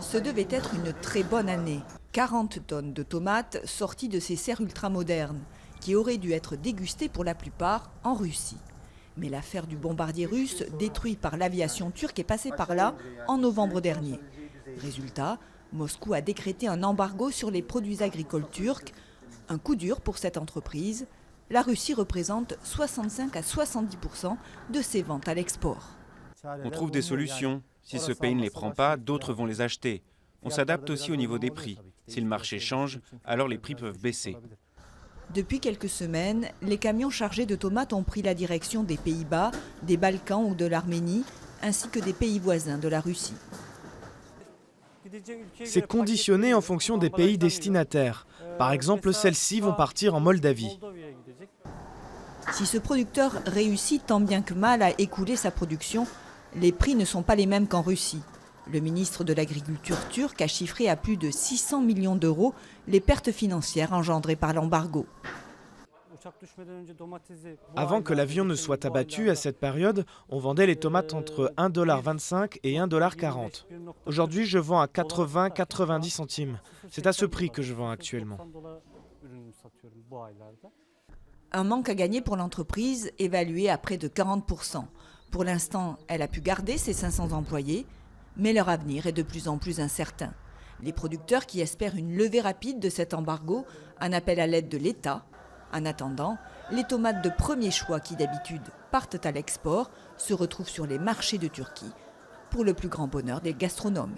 Ce devait être une très bonne année. 40 tonnes de tomates sorties de ces serres ultramodernes, qui auraient dû être dégustées pour la plupart en Russie. Mais l'affaire du bombardier russe, détruit par l'aviation turque, est passée par là en novembre dernier. Résultat, Moscou a décrété un embargo sur les produits agricoles turcs. Un coup dur pour cette entreprise. La Russie représente 65 à 70% de ses ventes à l'export. On trouve des solutions. Si ce pays ne les prend pas, d'autres vont les acheter. On s'adapte aussi au niveau des prix. Si le marché change, alors les prix peuvent baisser. Depuis quelques semaines, les camions chargés de tomates ont pris la direction des Pays-Bas, des Balkans ou de l'Arménie, ainsi que des pays voisins de la Russie. C'est conditionné en fonction des pays destinataires. Par exemple, celles-ci vont partir en Moldavie. Si ce producteur réussit tant bien que mal à écouler sa production, les prix ne sont pas les mêmes qu'en Russie. Le ministre de l'Agriculture turc a chiffré à plus de 600 millions d'euros les pertes financières engendrées par l'embargo. Avant que l'avion ne soit abattu, à cette période, on vendait les tomates entre 1,25 $ et 1,40 $. Aujourd'hui, je vends à 80-90 centimes. C'est à ce prix que je vends actuellement. Un manque à gagner pour l'entreprise évalué à près de 40%. Pour l'instant, elle a pu garder ses 500 employés, mais leur avenir est de plus en plus incertain. Les producteurs qui espèrent une levée rapide de cet embargo en appellent à l'aide de l'État. En attendant, les tomates de premier choix qui d'habitude partent à l'export se retrouvent sur les marchés de Turquie, pour le plus grand bonheur des gastronomes.